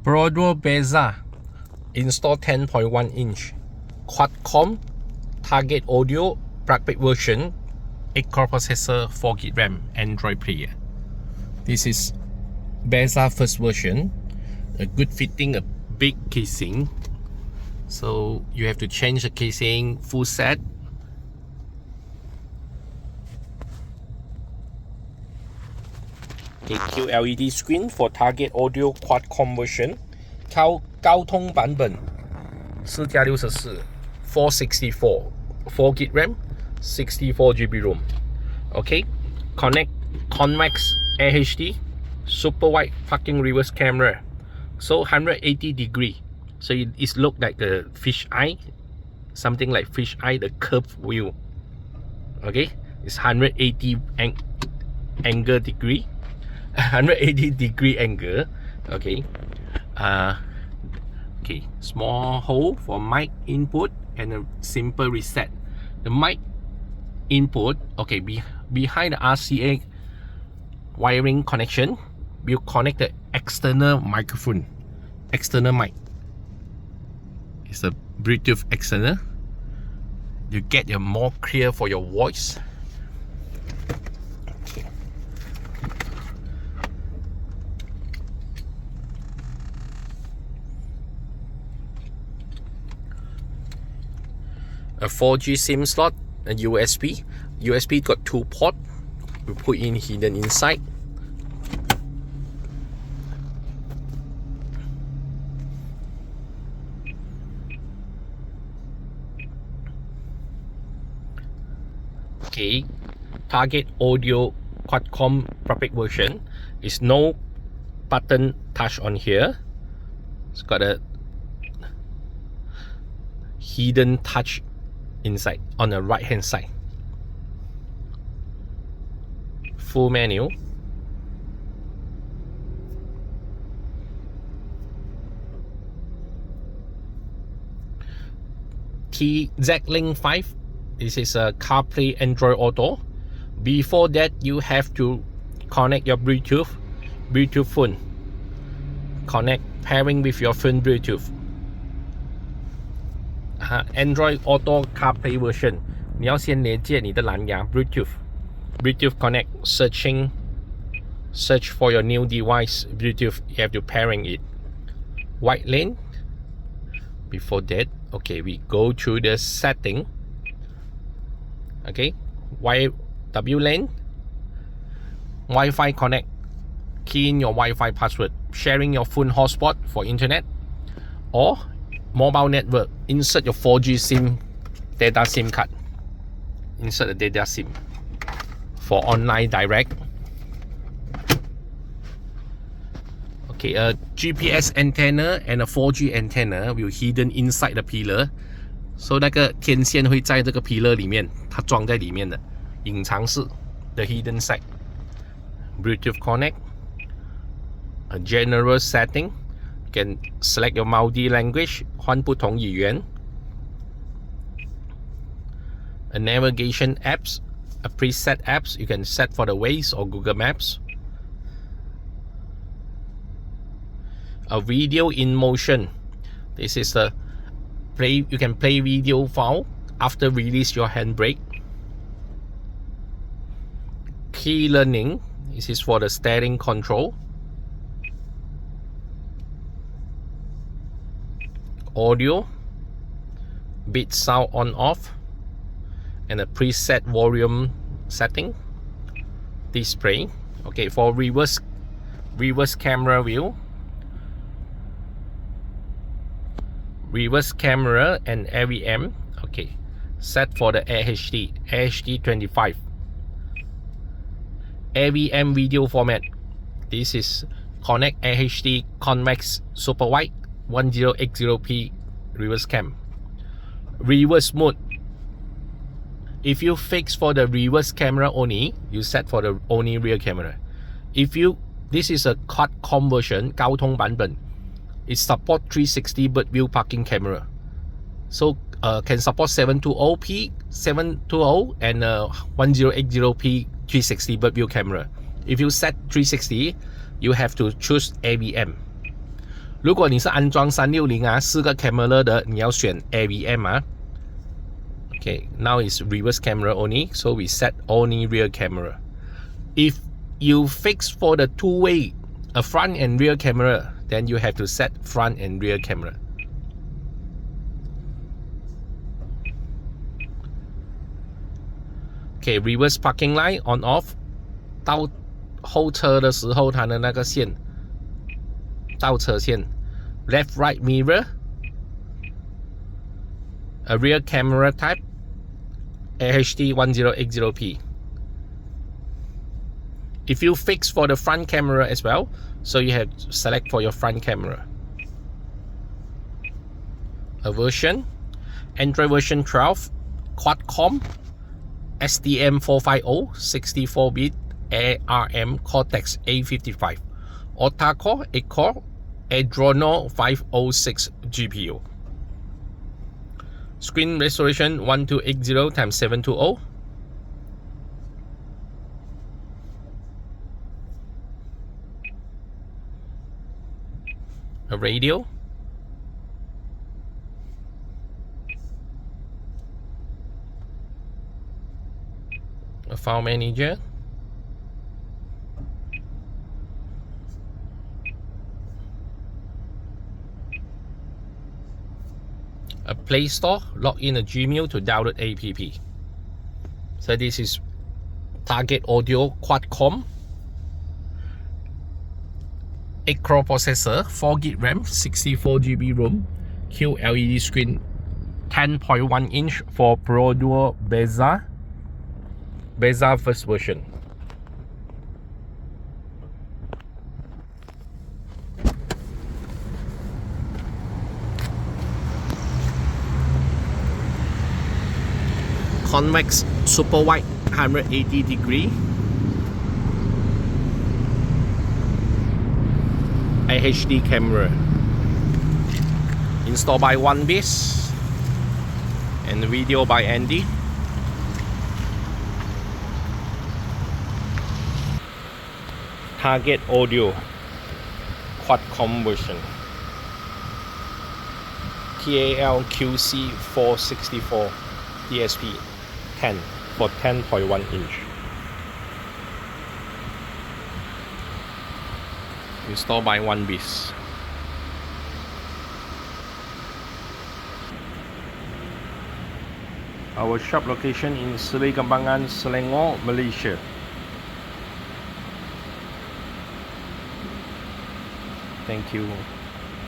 Perodua Bezza install 10.1 inch Qualcomm target audio private version, 8-core processor, 4GB RAM, Android player. This is Bezza first version, a good fitting, a big casing, so you have to change the casing full set. Okay, QLED screen for target audio Qualcomm version, 高通版本4+64 464 4GB RAM, 64GB ROM. Okay, connect Convex AHD super wide fucking reverse camera, so 180 degree, so it look like a fish eye, something like fish eye, the curved view. Okay, it's 180 angle degree 180 degree angle. Okay, okay, small hole for mic input and a simple reset. The mic input, okay, behind the RCA wiring connection, we'll connect the external microphone, external mic. It's a Bluetooth external. You get your more clear for your voice. Okay. A 4G SIM slot, a USB. USB got 2 ports. We put in hidden inside. Okay, target audio Qualcomm private version is no button touch on here. It's got a hidden touch inside on the right hand side. Full menu. Z-Link 5. This is a CarPlay Android Auto. Before that, you have to connect your Bluetooth phone. Connect pairing with your phone Bluetooth. Android Auto CarPlay version. 你要先连接你的蓝牙 Bluetooth connect, search for your new device Bluetooth. You have to pairing it. White lane. Before that, okay, we go through the setting. Okay, W lane, Wi-Fi connect, key in your Wi-Fi password, sharing your phone hotspot for internet or mobile network, insert your 4G SIM, data SIM card, insert the data SIM for online direct. Okay, a GPS antenna and a 4G antenna will hidden inside the pillar. So 那个天线会在这个 pillar 里面，它装在里面的，隐藏式 the hidden side. Bluetooth connect, a general setting, you can select your multi language, 换不同语言. A navigation apps, a preset apps you can set for the Waze or Google Maps. A video in motion. This is the you can play video file after release your handbrake. Key learning. This is for the steering control. Audio, beat sound on off, and a preset volume setting. Display. Okay, for reverse camera view. Reverse camera and AVM. Okay, set for the AHD 25. AVM video format. This is connect AHD Convex super wide 1080p reverse cam. Reverse mode. If you fix for the reverse camera only, you set for the only rear camera. This is a Qualcomm version, 高通版本. It support 360 bird view parking camera, so can support 720p 720 and 1080p 360 bird view camera. If you set 360, you have to choose AVM. 如果你是安装360啊，4个 camera 的，你要选 AVM 啊。Okay, now it's reverse camera only, so we set only rear camera. If you fix for the two-way, a front and rear camera, then you have to set front and rear camera. Okay, reverse parking light on off. 到后车的时候，它的那个线，倒车线 ，left right mirror, a rear camera type, AHD 1080p. If you fix for the front camera as well, so you have to select for your front camera. A version, Android version 12, Qualcomm, STM450, 64-bit, ARM Cortex A55, Octa-core, 8-core, Adreno 506 GPU. Screen resolution 1280x720. A radio. A file manager. A Play Store, log in a Gmail to download app. So this is target audio Qualcomm, 8-core processor, 4GB RAM, 64GB ROM, QLED screen, 10.1 inch for Perodua Bezza first version. Convex super wide 180-degree. AHD camera. Installed by OneBase and video by Andy. Target audio Qualcomm version. TAL QC 464 DSP 10 for 10.1 inch. Installed by OneBase. Our shop location in Seri, Kembangan, Selangor, Malaysia. Thank you.